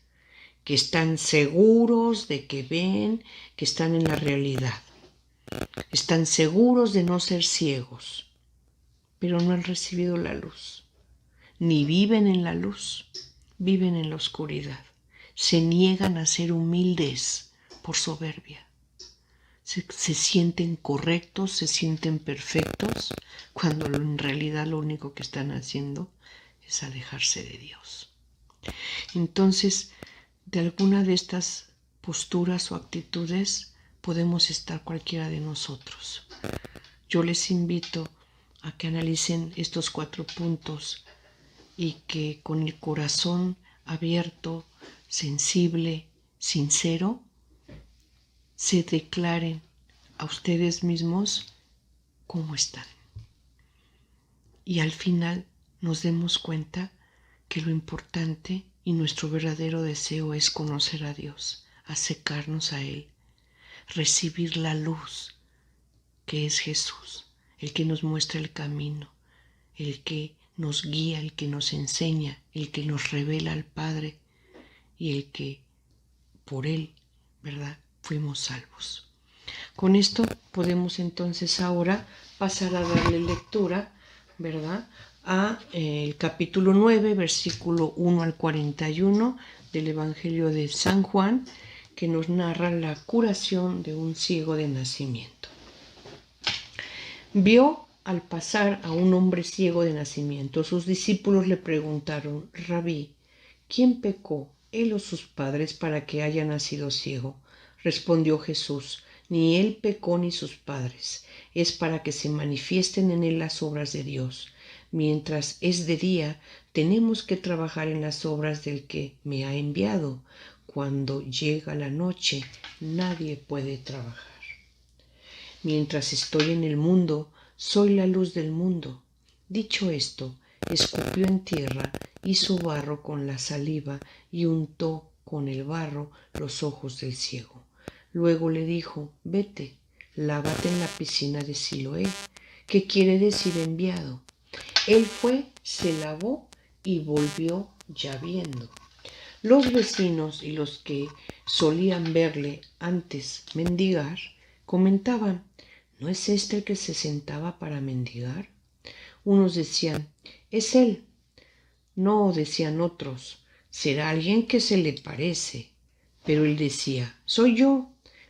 S1: que están seguros de que ven, que están en la realidad. Están seguros de no ser ciegos, pero no han recibido la luz. Ni viven en la luz, viven en la oscuridad. Se niegan a ser humildes por soberbia. Se sienten correctos, se sienten perfectos, cuando en realidad lo único que están haciendo es alejarse de Dios. Entonces, de alguna de estas posturas o actitudes podemos estar cualquiera de nosotros. Yo les invito a que analicen estos 4 puntos y que con el corazón abierto, sensible, sincero, se declaren a ustedes mismos cómo están. Y al final nos demos cuenta que lo importante y nuestro verdadero deseo es conocer a Dios, acercarnos a Él, recibir la luz que es Jesús, el que nos muestra el camino, el que nos guía, el que nos enseña, el que nos revela al Padre y el que por Él, ¿verdad?, fuimos salvos. Con esto podemos entonces ahora pasar a darle lectura, ¿verdad?, a el capítulo 9, versículo 1 al 41 del Evangelio de San Juan, que nos narra la curación de un ciego de nacimiento. Vio al pasar a un hombre ciego de nacimiento. Sus discípulos le preguntaron: Rabí, ¿quién pecó, él o sus padres, para que haya nacido ciego? Respondió Jesús: ni él pecó ni sus padres, es para que se manifiesten en él las obras de Dios. Mientras es de día, tenemos que trabajar en las obras del que me ha enviado. Cuando llega la noche, nadie puede trabajar. Mientras estoy en el mundo, soy la luz del mundo. Dicho esto, escupió en tierra, hizo barro con la saliva y untó con el barro los ojos del ciego. Luego le dijo: vete, lávate en la piscina de Siloé, que quiere decir enviado. Él fue, se lavó y volvió ya viendo. Los vecinos y los que solían verle antes mendigar comentaban: ¿no es este el que se sentaba para mendigar? Unos decían: es él. No, decían otros, será alguien que se le parece. Pero él decía: soy yo.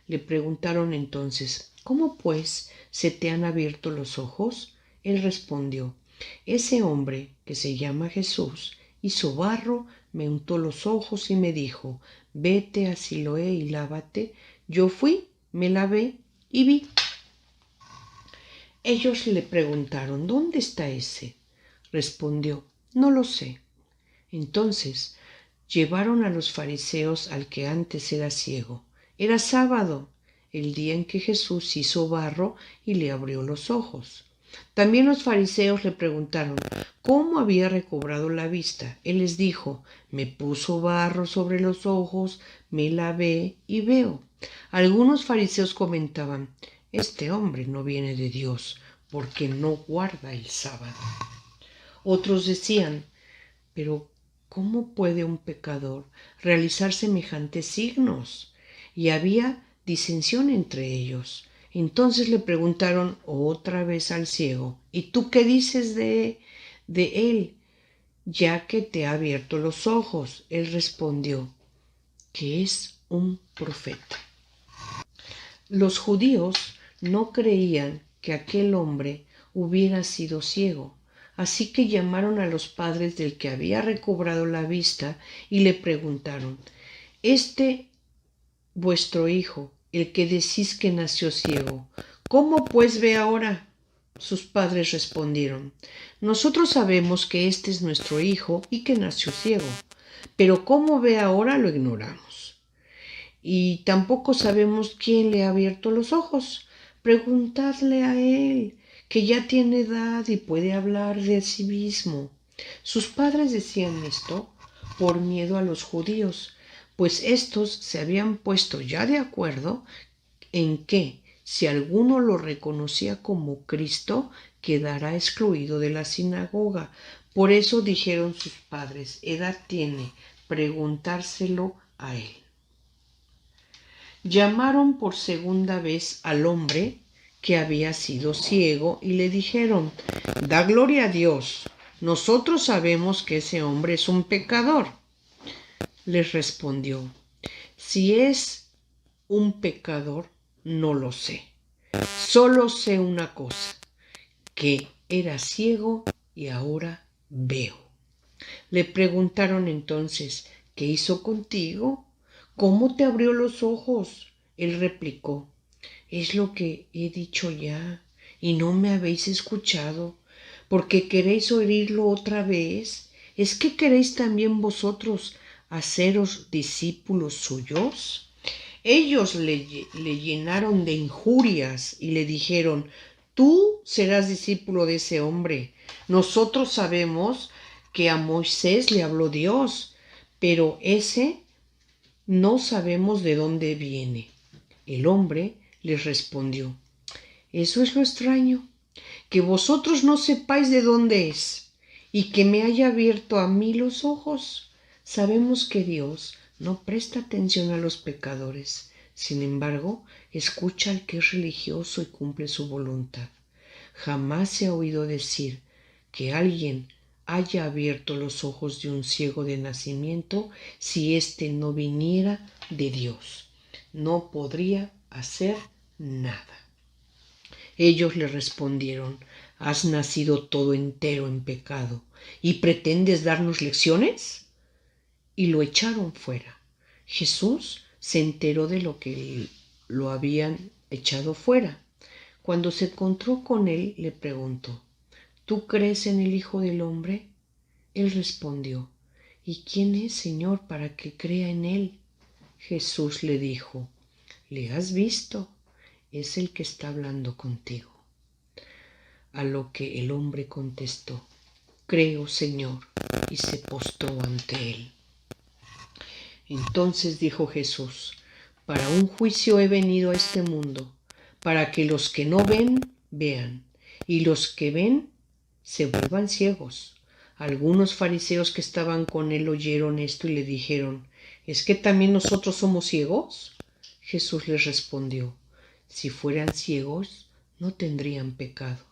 S1: Le preguntaron entonces: ¿cómo pues se te han abierto los ojos? Él respondió: ese hombre que se llama Jesús hizo barro, me untó los ojos y me dijo: vete a Siloé y lávate. Yo fui, me lavé y vi. Ellos le preguntaron: ¿dónde está ese? Respondió: no lo sé. Entonces llevaron a los fariseos al que antes era ciego. Era sábado, el día en que Jesús hizo barro y le abrió los ojos. También los fariseos le preguntaron cómo había recobrado la vista. Él les dijo: me puso barro sobre los ojos, me lavé y veo. Algunos fariseos comentaban: este hombre no viene de Dios, porque no guarda el sábado. Otros decían: pero ¿cómo puede un pecador realizar semejantes signos? Y había disensión entre ellos. Entonces le preguntaron otra vez al ciego: ¿y tú qué dices de él, ya que te ha abierto los ojos? Él respondió: que es un profeta. Los judíos no creían que aquel hombre hubiera sido ciego. Así que llamaron a los padres del que había recobrado la vista y le preguntaron: ¿este vuestro hijo, el que decís que nació ciego, cómo pues ve ahora? Sus padres respondieron: nosotros sabemos que este es nuestro hijo y que nació ciego, pero cómo ve ahora lo ignoramos. Y tampoco sabemos quién le ha abierto los ojos. Preguntadle a él, que ya tiene edad y puede hablar de sí mismo. Sus padres decían esto por miedo a los judíos, pues éstos se habían puesto ya de acuerdo en que, si alguno lo reconocía como Cristo, quedará excluido de la sinagoga. Por eso dijeron sus padres: edad tiene, preguntárselo a él. Llamaron por segunda vez al hombre que había sido ciego y le dijeron: da gloria a Dios, nosotros sabemos que ese hombre es un pecador. Les respondió: si es un pecador, no lo sé. Solo sé una cosa, que era ciego y ahora veo. Le preguntaron entonces: ¿qué hizo contigo? ¿Cómo te abrió los ojos? Él replicó: es lo que he dicho ya, y no me habéis escuchado, porque queréis oírlo otra vez. ¿Es que queréis también vosotros haceros discípulos suyos? Ellos le llenaron de injurias y le dijeron: tú serás discípulo de ese hombre. Nosotros sabemos que a Moisés le habló Dios, pero ese no sabemos de dónde viene. El hombre les respondió: eso es lo extraño, que vosotros no sepáis de dónde es, y que me haya abierto a mí los ojos. Sabemos que Dios no presta atención a los pecadores, sin embargo, escucha al que es religioso y cumple su voluntad. Jamás se ha oído decir que alguien haya abierto los ojos de un ciego de nacimiento si éste no viniera de Dios. No podría hacer nada. Ellos le respondieron: ¿has nacido todo entero en pecado y pretendes darnos lecciones? Y lo echaron fuera. Jesús se enteró de lo que lo habían echado fuera. Cuando se encontró con él, le preguntó: ¿tú crees en el Hijo del Hombre? Él respondió: ¿y quién es, Señor, para que crea en él? Jesús le dijo: ¿le has visto? Es el que está hablando contigo. A lo que el hombre contestó: creo, Señor, y se postró ante él. Entonces dijo Jesús: Para un juicio he venido a este mundo, para que los que no ven, vean, y los que ven, se vuelvan ciegos. Algunos fariseos que estaban con él oyeron esto y le dijeron: ¿Es que también nosotros somos ciegos? Jesús les respondió: Si fueran ciegos, no tendrían pecado.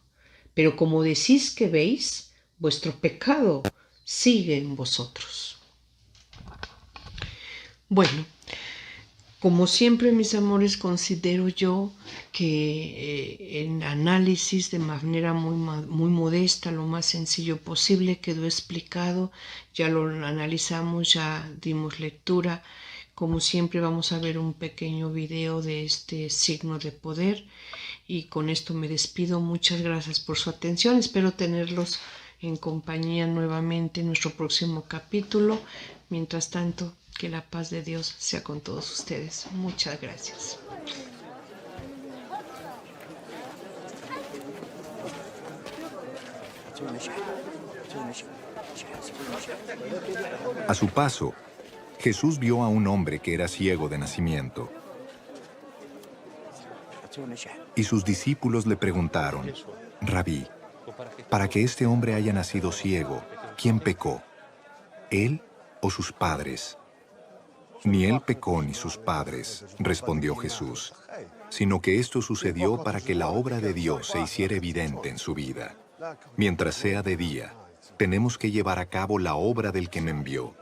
S1: Pero como decís que veis, vuestro pecado sigue en vosotros. Bueno, como siempre, mis amores, considero yo que en análisis de manera muy modesta, lo más sencillo posible, quedó explicado. Ya lo analizamos, ya dimos lectura. Como siempre, vamos a ver un pequeño video de este signo de poder. Y con esto me despido. Muchas gracias por su atención. Espero tenerlos en compañía nuevamente en nuestro próximo capítulo. Mientras tanto, que la paz de Dios sea con todos ustedes. Muchas gracias.
S2: A su paso, Jesús vio a un hombre que era ciego de nacimiento. Y sus discípulos le preguntaron: Rabí, para que este hombre haya nacido ciego, ¿quién pecó? ¿Él o sus padres? Ni él pecó ni sus padres, respondió Jesús, sino que esto sucedió para que la obra de Dios se hiciera evidente en su vida. Mientras sea de día, tenemos que llevar a cabo la obra del que me envió.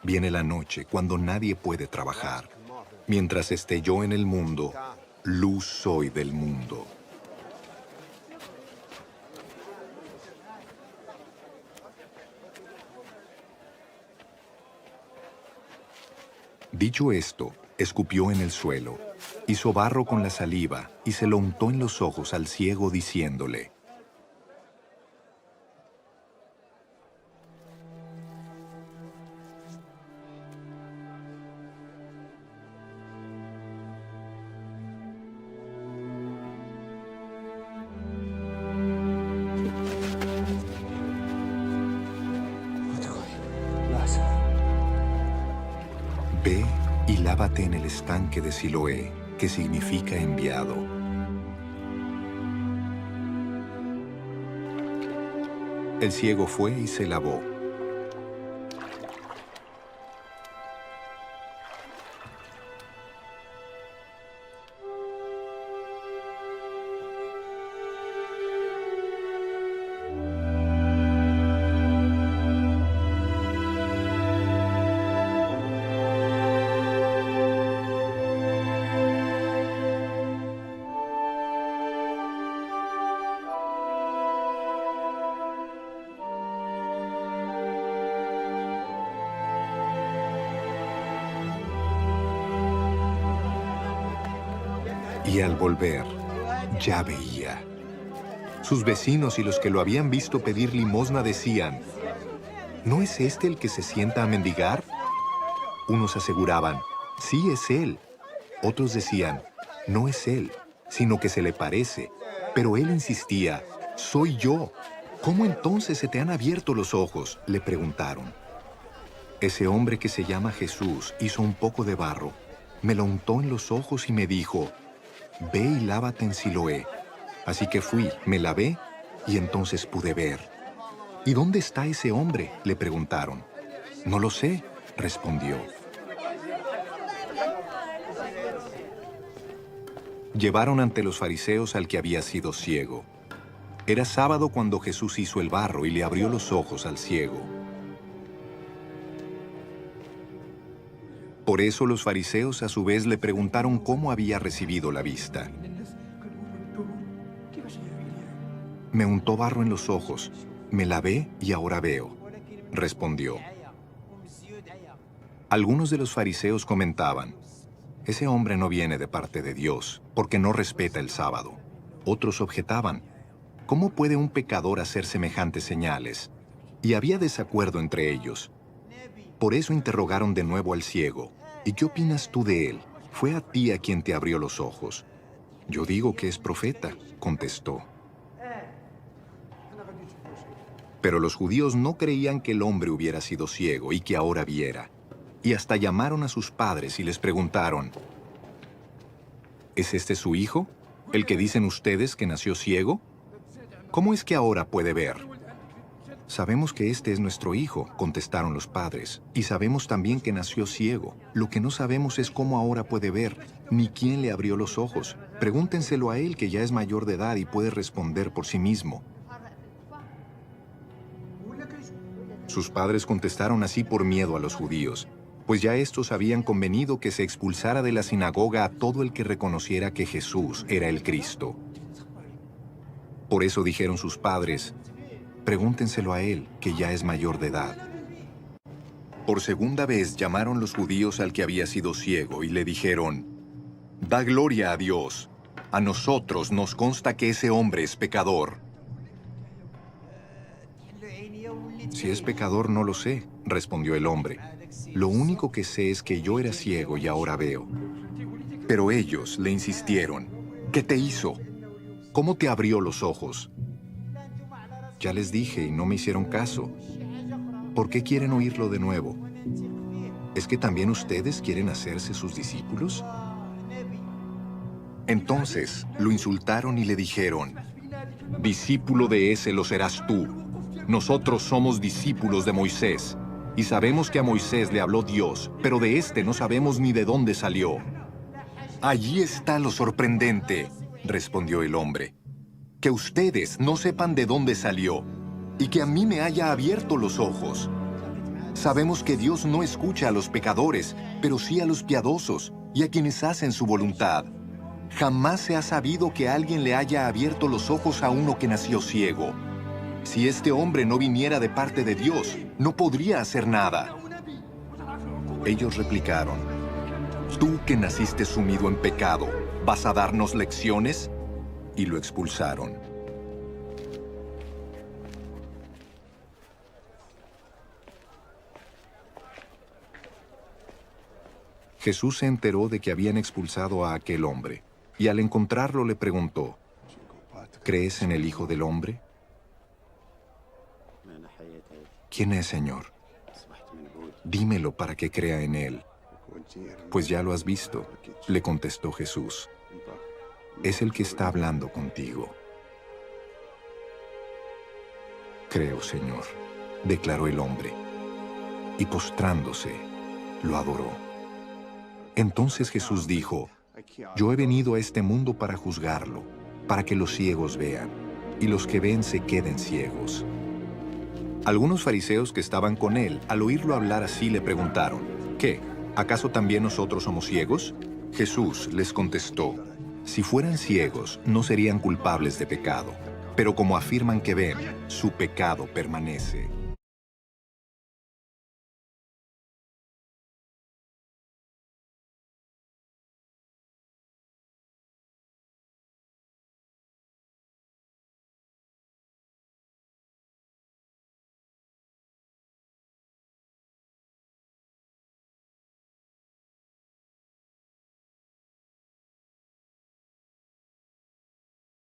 S2: Viene la noche cuando nadie puede trabajar. Mientras esté yo en el mundo, luz soy del mundo. Dicho esto, escupió en el suelo, hizo barro con la saliva y se lo untó en los ojos al ciego diciéndole: Ve y lávate en el estanque de Siloé, que significa enviado. El ciego fue y se lavó. Y al volver, ya veía. Sus vecinos y los que lo habían visto pedir limosna decían: ¿No es este el que se sienta a mendigar? Unos aseguraban: sí es él. Otros decían: no es él, sino que se le parece. Pero él insistía: soy yo. ¿Cómo entonces se te han abierto los ojos?, le preguntaron. Ese hombre que se llama Jesús hizo un poco de barro, me lo untó en los ojos y me dijo: ve y lávate en Siloé. Así que fui, me lavé y entonces pude ver. ¿Y dónde está ese hombre?, le preguntaron. No lo sé, respondió. Llevaron ante los fariseos al que había sido ciego. Era sábado cuando Jesús hizo el barro y le abrió los ojos al ciego. Por eso los fariseos a su vez le preguntaron cómo había recibido la vista. Me untó barro en los ojos, me lavé y ahora veo, respondió. Algunos de los fariseos comentaban: ese hombre no viene de parte de Dios, porque no respeta el sábado. Otros objetaban: ¿cómo puede un pecador hacer semejantes señales? Y había desacuerdo entre ellos. Por eso interrogaron de nuevo al ciego: ¿y qué opinas tú de él? Fue a ti a quien te abrió los ojos. Yo digo que es profeta, contestó. Pero los judíos no creían que el hombre hubiera sido ciego y que ahora viera. Y hasta llamaron a sus padres y les preguntaron: ¿Es este su hijo? ¿El que dicen ustedes que nació ciego? ¿Cómo es que ahora puede ver? Sabemos que este es nuestro hijo, contestaron los padres, y sabemos también que nació ciego. Lo que no sabemos es cómo ahora puede ver, ni quién le abrió los ojos. Pregúntenselo a él, que ya es mayor de edad y puede responder por sí mismo. Sus padres contestaron así por miedo a los judíos, pues ya estos habían convenido que se expulsara de la sinagoga a todo el que reconociera que Jesús era el Cristo. Por eso dijeron sus padres: pregúntenselo a él, que ya es mayor de edad. Por segunda vez llamaron los judíos al que había sido ciego y le dijeron: da gloria a Dios. A nosotros nos consta que ese hombre es pecador. Si es pecador no lo sé, respondió el hombre. Lo único que sé es que yo era ciego y ahora veo. Pero ellos le insistieron: ¿qué te hizo? ¿Cómo te abrió los ojos? Ya les dije y no me hicieron caso. ¿Por qué quieren oírlo de nuevo? ¿Es que también ustedes quieren hacerse sus discípulos? Entonces lo insultaron y le dijeron: discípulo de ese lo serás tú. Nosotros somos discípulos de Moisés, y sabemos que a Moisés le habló Dios, pero de este no sabemos ni de dónde salió. Allí está lo sorprendente, respondió el hombre. Que ustedes no sepan de dónde salió, y que a mí me haya abierto los ojos. Sabemos que Dios no escucha a los pecadores, pero sí a los piadosos y a quienes hacen su voluntad. Jamás se ha sabido que alguien le haya abierto los ojos a uno que nació ciego. Si este hombre no viniera de parte de Dios, no podría hacer nada. Ellos replicaron: tú que naciste sumido en pecado, ¿vas a darnos lecciones? Y lo expulsaron. Jesús se enteró de que habían expulsado a aquel hombre, y al encontrarlo le preguntó: ¿crees en el Hijo del Hombre? ¿Quién es, Señor? Dímelo para que crea en él. Pues ya lo has visto, le contestó Jesús. Es el que está hablando contigo. Creo, Señor, declaró el hombre, y postrándose, lo adoró. Entonces Jesús dijo: yo he venido a este mundo para juzgarlo, para que los ciegos vean, y los que ven se queden ciegos. Algunos fariseos que estaban con él, al oírlo hablar así, le preguntaron: ¿qué? ¿Acaso también nosotros somos ciegos? Jesús les contestó: si fueran ciegos, no serían culpables de pecado, pero como afirman que ven, su pecado permanece.